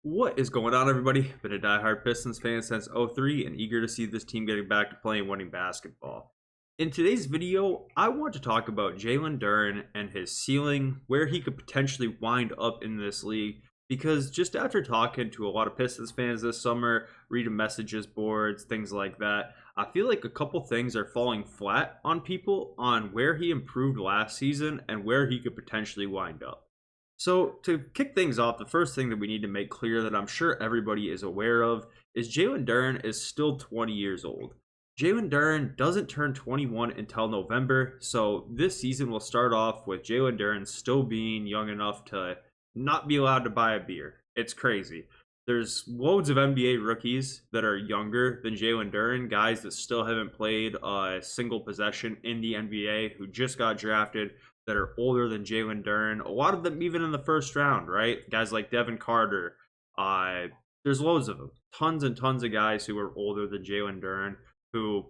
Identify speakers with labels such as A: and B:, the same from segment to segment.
A: What is going on, everybody? Been a diehard Pistons fan since '03 and eager to see this team getting back to playing winning basketball. In today's video, I want to talk about Jalen Duren and his ceiling, where he could potentially wind up in this league. Because just after talking to a lot of Pistons fans this summer, reading messages boards, things like that, I feel like a couple things are falling flat on people on where he improved last season and where he could potentially wind up. So, to kick things off, the first thing that we need to make clear that I'm sure everybody is aware of is Jalen Duren is still 20 years old. Jalen Duren doesn't turn 21 until November, so this season will start off with Jalen Duren still being young enough to not be allowed to buy a beer. It's crazy. There's loads of NBA rookies that are younger than Jalen Duren, guys that still haven't played a single possession in the NBA, who just got drafted, that are older than Jalen Duren. A lot of them even in the first round, right? Guys like Devin Carter. There's loads of them. Tons and tons of guys who are older than Jalen Duren who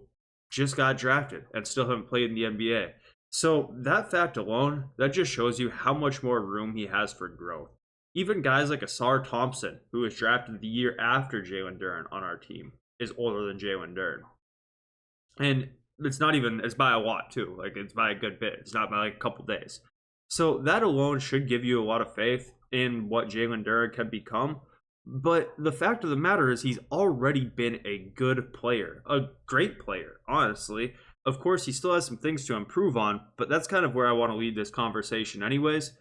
A: just got drafted and still haven't played in the NBA. So that fact alone, that just shows you how much more room he has for growth. Even guys like Asar Thompson, who was drafted the year after Jalen Duren on our team, is older than Jalen Duren. And it's not even, it's by a lot too. Like, it's by a good bit. It's not by like a couple days. So that alone should give you a lot of faith in what Jalen Duren can become. But the fact of the matter is he's already been a good player, a great player, honestly. Of course, he still has some things to improve on, but that's kind of where I want to lead this conversation anyways.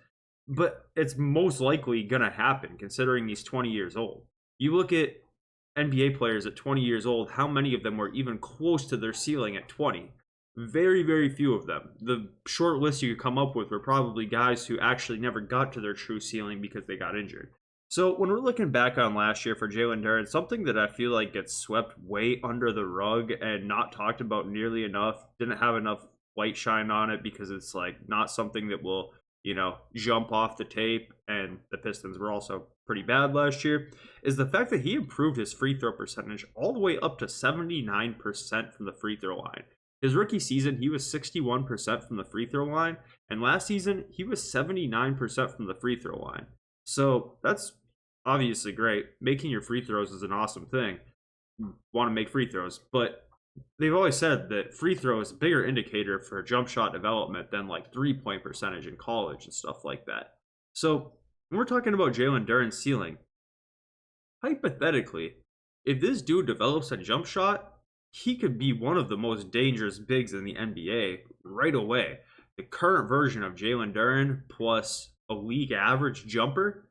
A: But it's most likely going to happen considering he's 20 years old. You look at NBA players at 20 years old, how many of them were even close to their ceiling at 20? Very, very few of them. The short list you could come up with were probably guys who actually never got to their true ceiling because they got injured. So when we're looking back on last year for Jalen Duren, something that I feel like gets swept way under the rug and not talked about nearly enough, didn't have enough light shine on it because it's like not something that will, jump off the tape, and the Pistons were also pretty bad last year, is the fact that he improved his free throw percentage all the way up to 79% from the free throw line. His rookie season, he was 61% from the free throw line, and last season, he was 79% from the free throw line. So that's obviously great. Making your free throws is an awesome thing. You want to make free throws, but they've always said that free throw is a bigger indicator for jump shot development than like 3-point percentage in college and stuff like that. So when we're talking about Jalen Duren's ceiling, hypothetically, if this dude develops a jump shot, he could be one of the most dangerous bigs in the NBA right away. The current version of Jalen Duren plus a league average jumper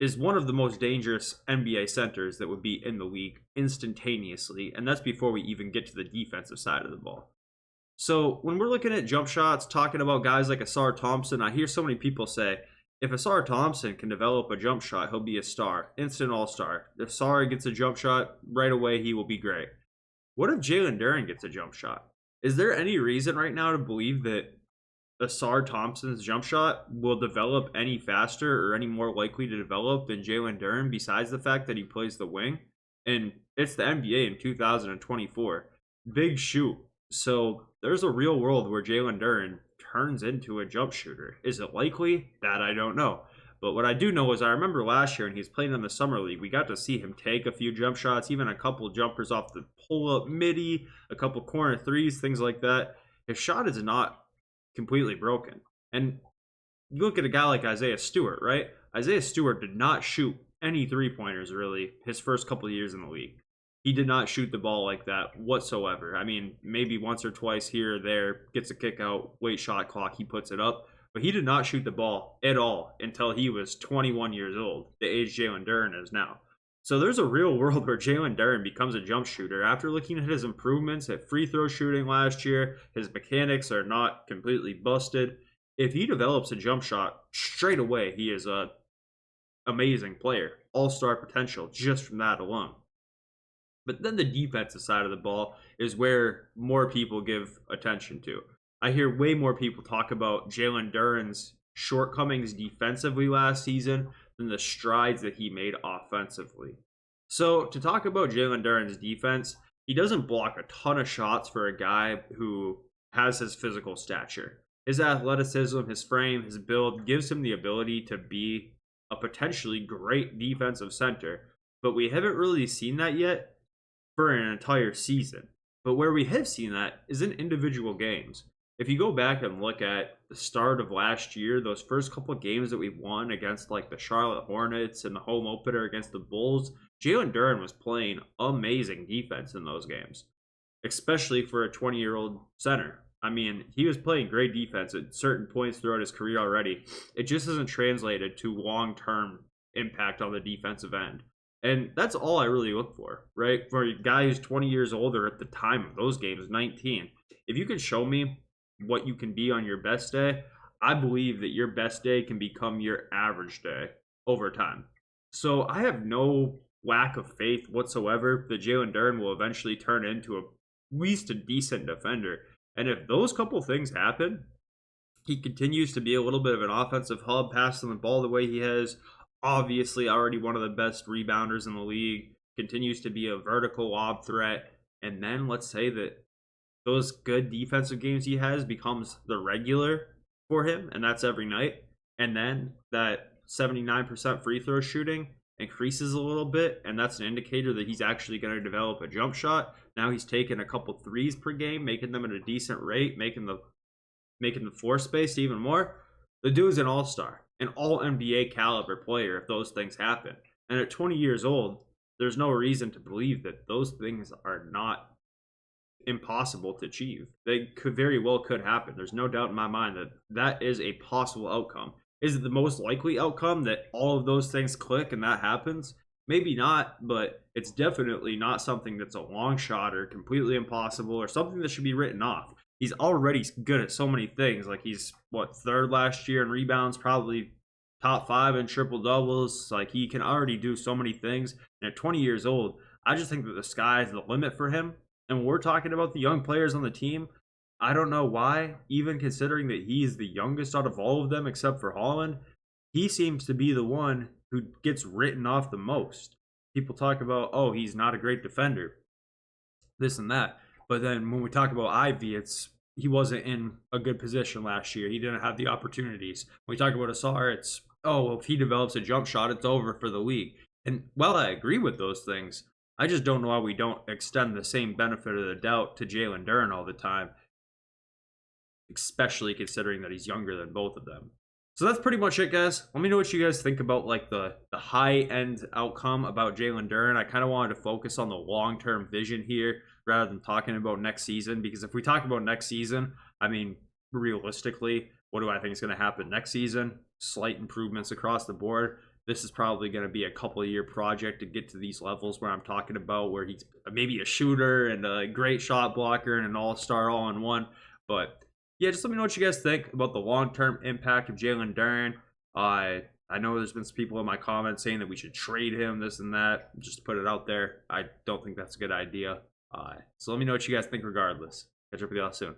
A: is one of the most dangerous NBA centers that would be in the league instantaneously, and that's before we even get to the defensive side of the ball. So when we're looking at jump shots, talking about guys like Asar Thompson, I hear so many people say, if Asar Thompson can develop a jump shot, he'll be a star, instant all-star. If Asar gets a jump shot, right away he will be great. What if Jalen Duren gets a jump shot? Is there any reason right now to believe that Asar Thompson's jump shot will develop any faster or any more likely to develop than Jalen Duren, besides the fact that he plays the wing? And it's the NBA in 2024. Big shoot. So there's a real world where Jalen Duren turns into a jump shooter. Is it likely? That I don't know. But what I do know is I remember last year when he's playing in the summer league, we got to see him take a few jump shots, even a couple jumpers off the pull-up midi, a couple corner threes, things like that. His shot is not completely broken. And you look at a guy like Isaiah Stewart, right? Isaiah Stewart did not shoot any three-pointers, really, his first couple of years in the league. He did not shoot the ball like that whatsoever. I mean, maybe once or twice here or there, gets a kick out, late shot clock, he puts it up. But he did not shoot the ball at all until he was 21 years old, the age Jalen Duren is now. So there's a real world where Jalen Duren becomes a jump shooter. After looking at his improvements at free throw shooting last year, his mechanics are not completely busted. If he develops a jump shot, straight away he is a amazing player. All-star potential just from that alone. But then the defensive side of the ball is where more people give attention to. I hear way more people talk about Jalen Duren's shortcomings defensively last season than the strides that he made offensively. So to talk about Jalen Duren's defense, he doesn't block a ton of shots for a guy who has his physical stature. His athleticism, his frame, his build gives him the ability to be a potentially great defensive center, but we haven't really seen that yet for an entire season. But where we have seen that is in individual games. If you go back and look at the start of last year, those first couple of games that we won against like the Charlotte Hornets and the home opener against the Bulls, Jalen Duren was playing amazing defense in those games, especially for a 20-year-old center. I mean, he was playing great defense at certain points throughout his career already. It just isn't translated to long-term impact on the defensive end. And that's all I really look for, right? For a guy who's 20 years older at the time of those games, 19. If you can show me what you can be on your best day, I believe that your best day can become your average day over time. So I have no lack of faith whatsoever that Jalen Duren will eventually turn into at least a decent defender. And if those couple things happen, he continues to be a little bit of an offensive hub, passing the ball the way he has. Obviously, already one of the best rebounders in the league, continues to be a vertical lob threat. And then let's say that those good defensive games he has becomes the regular for him, and that's every night. And then that 79% free throw shooting increases a little bit, and that's an indicator that he's actually going to develop a jump shot. Now he's taking a couple threes per game, making them at a decent rate, making the floor space even more. The dude's an all-star, an all-NBA caliber player if those things happen. And at 20 years old, there's no reason to believe that those things are not impossible to achieve. They very well could happen. There's no doubt in my mind that that is a possible outcome. Is it the most likely outcome that all of those things click and that happens? Maybe not, but it's definitely not something that's a long shot or completely impossible or something that should be written off. He's already good at so many things. Like he's third last year in rebounds, probably top 5 in triple doubles. Like he can already do so many things. And at 20 years old, I just think that the sky is the limit for him. And when we're talking about the young players on the team, I don't know why, even considering that he's the youngest out of all of them except for Holland, he seems to be the one who gets written off the most. People talk about, oh, he's not a great defender, this and that. But then when we talk about Ivy, he wasn't in a good position last year. He didn't have the opportunities. When we talk about Asar, it's, oh, well, if he develops a jump shot, it's over for the league. And while I agree with those things, I just don't know why we don't extend the same benefit of the doubt to Jalen Duren all the time, especially considering that he's younger than both of them. So that's pretty much it, guys. Let me know what you guys think about like the high-end outcome about Jalen Duren. I kind of wanted to focus on the long-term vision here rather than talking about next season, because if we talk about next season, I mean, realistically, what do I think is going to happen next season? Slight improvements across the board. This is probably going to be a couple-year project to get to these levels where I'm talking about, where he's maybe a shooter and a great shot blocker and an all-star all-in-one. But yeah, just let me know what you guys think about the long-term impact of Jalen Duren. I know there's been some people in my comments saying that we should trade him, this and that. Just to put it out there, I don't think that's a good idea. So let me know what you guys think regardless. Catch up with y'all soon.